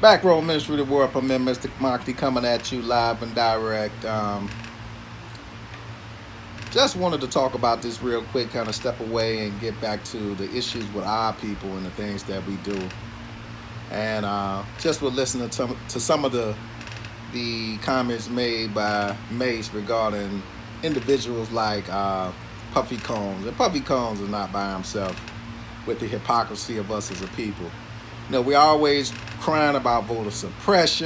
Back Row Ministry of the World Permit, Mr. Moxley coming at you live and direct. Just wanted to talk about this real quick, kind of step away and get back to the issues with our people and the things that we do. And just with listening to some of the comments made by Mase regarding individuals like Puffy Combs. And Puffy Combs is not by himself with the hypocrisy of us as a people. We're always crying about voter suppression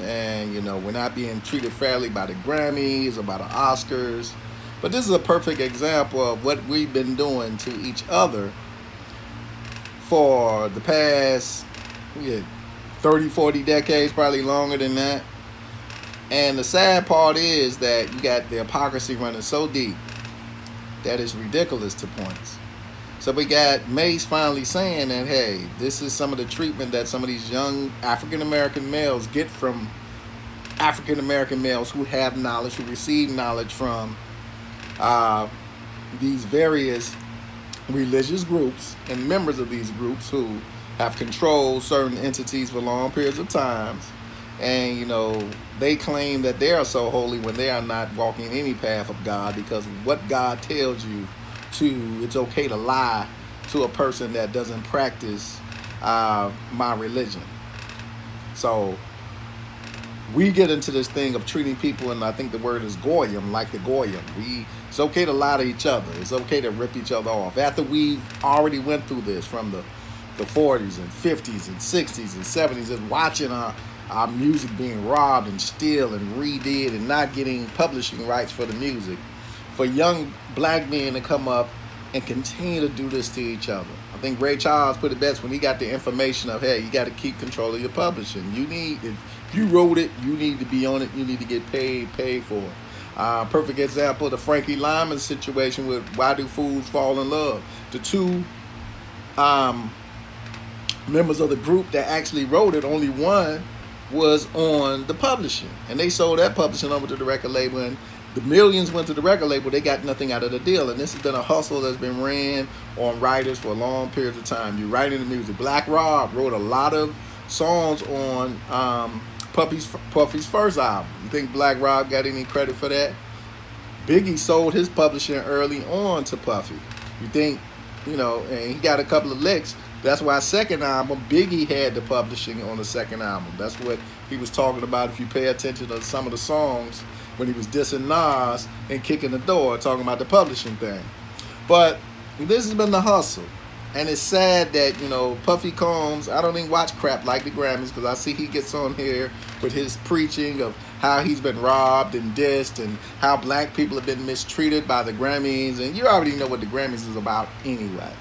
and, we're not being treated fairly by the Grammys or by the Oscars. But this is a perfect example of what we've been doing to each other for the past 30, 40 decades, probably longer than that. And the sad part is that you got the hypocrisy running so deep that it's ridiculous to points. So we got Mase finally saying that, hey, this is some of the treatment that some of these young African-American males get from African-American males who have knowledge, who receive knowledge from these various religious groups and members of these groups who have controlled certain entities for long periods of times. And, they claim that they are so holy when they are not walking any path of God, because what God tells you it's okay to lie to a person that doesn't practice my religion. So we get into this thing of treating people, and I think the word is goyim, like the goyim. It's okay to lie to each other. It's okay to rip each other off. After we've already went through this from the 40s and 50s and 60s and 70s, and watching our music being robbed and steal and redid and not getting publishing rights for the music, for young black men to come up and continue to do this to each other. I think Ray Charles put it best when he got the information of, hey, you got to keep control of your publishing. If you wrote it, you need to be on it. You need to get paid for it. Perfect example, the Frankie Lyman situation with Why Do Fools Fall in Love? The two members of the group that actually wrote it, only one was on the publishing, and they sold that publishing over to the record label, and the millions went to the record label. They got nothing out of the deal. And this has been a hustle that's been ran on writers for a long period of time. You're writing the music. Black Rob wrote a lot of songs on Puffy's first album. You think Black Rob got any credit for that? Biggie sold his publishing early on to Puffy. You think, and he got a couple of licks. That's why second album, Biggie had the publishing on the second album. That's what he was talking about if you pay attention to some of the songs when he was dissing Nas and kicking the door, talking about the publishing thing. But this has been the hustle. And it's sad that, Puffy Combs, I don't even watch crap like the Grammys, because I see he gets on here with his preaching of how he's been robbed and dissed and how black people have been mistreated by the Grammys. And you already know what the Grammys is about anyway.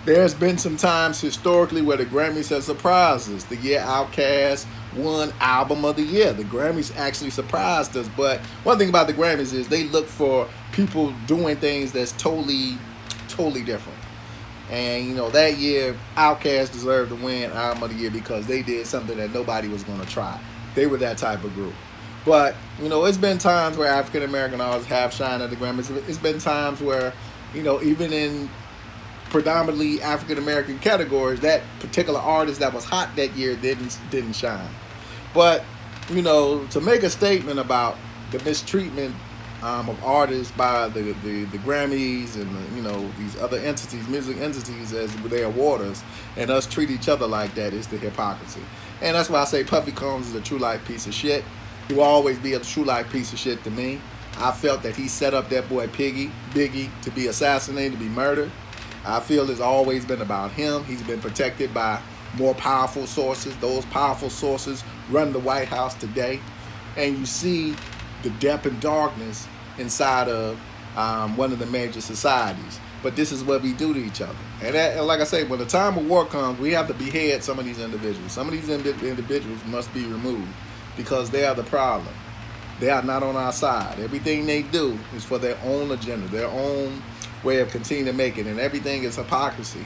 There's been some times historically where the Grammys have surprised us. The year Outkast won Album of the Year. The Grammys actually surprised us. But one thing about the Grammys is they look for people doing things that's totally different. And, that year, Outkast deserved to win Album of the Year because they did something that nobody was going to try. They were that type of group. But, it's been times where African-American artists have shined at the Grammys. It's been times where, even in predominantly African-American categories, that particular artist that was hot that year didn't shine. But, to make a statement about the mistreatment of artists by the Grammys and these other entities, music entities, as they award us, and us treat each other like that, is the hypocrisy. And that's why I say Puffy Combs is a true life piece of shit. He will always be a true life piece of shit to me. I felt that he set up that boy Biggie to be assassinated, to be murdered. I feel it's always been about him. He's been protected by more powerful sources. Those powerful sources run the White House today. And you see the depth and darkness inside of one of the major societies. But this is what we do to each other. And like I say, when the time of war comes, we have to behead some of these individuals. Some of these individuals must be removed because they are the problem. They are not on our side. Everything they do is for their own agenda, their own way of continuing to make it, and everything is hypocrisy.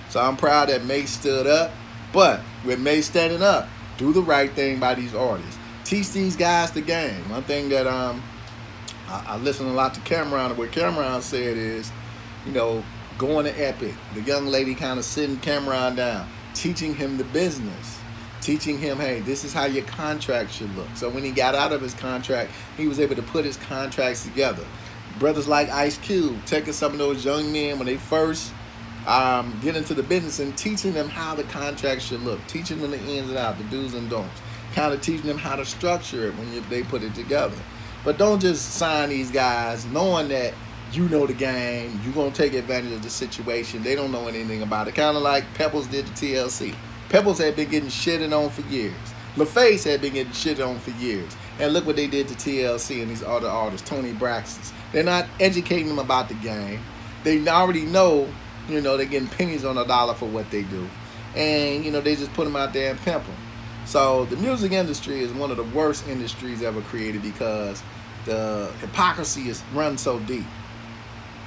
So I'm proud that Mase stood up, but with Mase standing up, do the right thing by these artists. Teach these guys the game. One thing that I listen a lot to Cameron, and what Cameron said is, going to Epic. The young lady kind of sitting Cameron down, teaching him the business, teaching him, hey, this is how your contract should look. So when he got out of his contract, he was able to put his contracts together. Brothers like Ice Cube taking some of those young men when they first get into the business and teaching them how the contract should look, teaching them the ins and outs, the do's and don'ts, kind of teaching them how to structure it when they put it together. But don't just sign these guys knowing that you know the game, you're going to take advantage of the situation. They don't know anything about it. Kind of like Pebbles did to TLC. Pebbles had been getting shitted on for years. LaFace had been getting shitted on for years. And look what they did to TLC and these other artists, Tony Braxton's. They're not educating them about the game. They already know, they're getting pennies on a dollar for what they do. And, they just put them out there and pimp them. So the music industry is one of the worst industries ever created because the hypocrisy is run so deep.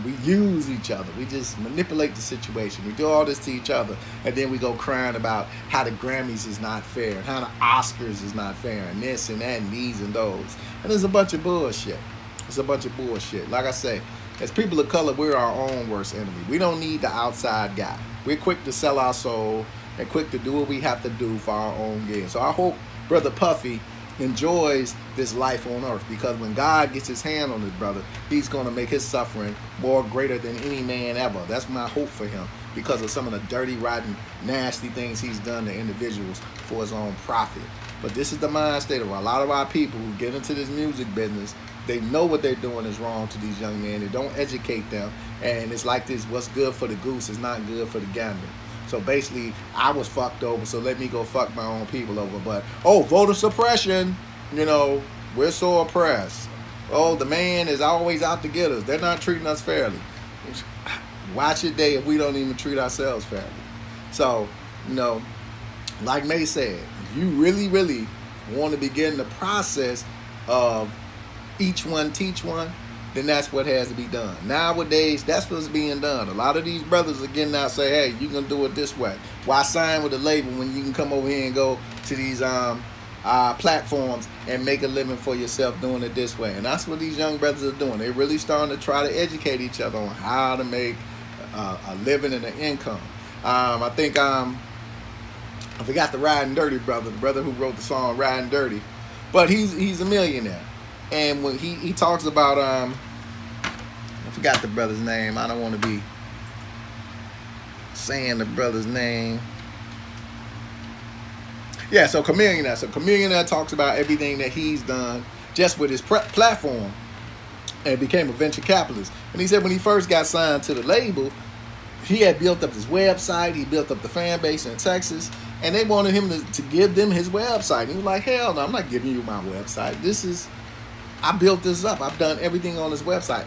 We use each other. We just manipulate the situation. We do all this to each other, and then we go crying about how the Grammys is not fair, and how the Oscars is not fair, and this and that, and these and those. And it's a bunch of bullshit. It's a bunch of bullshit. Like I say, as people of color, we're our own worst enemy. We don't need the outside guy. We're quick to sell our soul and quick to do what we have to do for our own gain. So I hope Brother Puffy enjoys this life on earth, because when God gets his hand on his brother, he's going to make his suffering more greater than any man ever. That's my hope for him, because of some of the dirty, rotten, nasty things he's done to individuals for his own profit. But this is the mind state of a lot of our people who get into this music business. They know what they're doing is wrong to these young men. They don't educate them, and it's like this: what's good for the goose is not good for the gander. So basically, I was fucked over, so let me go fuck my own people over. But, voter suppression, we're so oppressed. Oh, the man is always out to get us. They're not treating us fairly. Watch your day if we don't even treat ourselves fairly. So, like Mase said, if you really, really want to begin the process of each one teach one, then that's what has to be done. Nowadays, that's what's being done. A lot of these brothers are getting out and say, hey, you can do it this way. Why sign with a label when you can come over here and go to these platforms and make a living for yourself doing it this way? And that's what these young brothers are doing. They're really starting to try to educate each other on how to make a living and an income. I think, I forgot the Riding Dirty brother, the brother who wrote the song Riding Dirty. But he's a millionaire. And when he talks about, I forgot the brother's name. I don't want to be saying the brother's name. Yeah, so Chameleon. So Chameleon talks about everything that he's done just with his platform and became a venture capitalist. And he said when he first got signed to the label, he had built up his website. He built up the fan base in Texas. And they wanted him to give them his website. And he was like, hell no, I'm not giving you my website. I built this up. I've done everything on this website.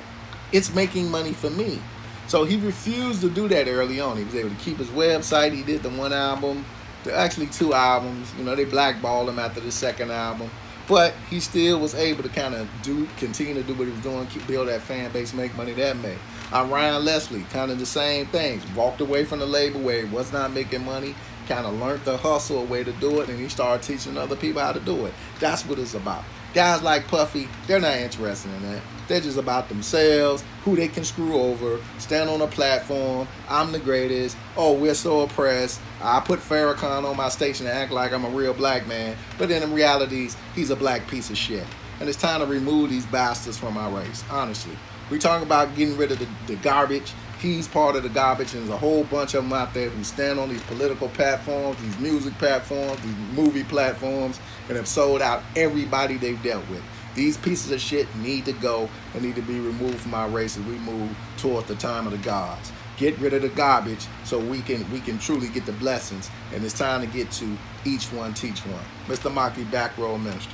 It's making money for me. So he refused to do that early on. He was able to keep his website. He did the one album, actually 2 albums. They blackballed him after the second album. But he still was able to kind of continue to do what he was doing, build that fan base, make money that way. Ryan Leslie, kind of the same things. Walked away from the label where he was not making money, kind of learned the hustle, a way to do it, and he started teaching other people how to do it. That's what it's about. Guys like Puffy, they're not interested in that. They're just about themselves, who they can screw over, stand on a platform. I'm the greatest. Oh, we're so oppressed. I put Farrakhan on my station and act like I'm a real black man. But then in realities, he's a black piece of shit. And it's time to remove these bastards from our race, honestly. We're talking about getting rid of the garbage. He's part of the garbage, and there's a whole bunch of them out there who stand on these political platforms, these music platforms, these movie platforms, and have sold out everybody they've dealt with. These pieces of shit need to go and need to be removed from our race as we move toward the time of the gods. Get rid of the garbage so we can truly get the blessings. And it's time to get to each one teach one. Mr. Maki, Back Row Ministry.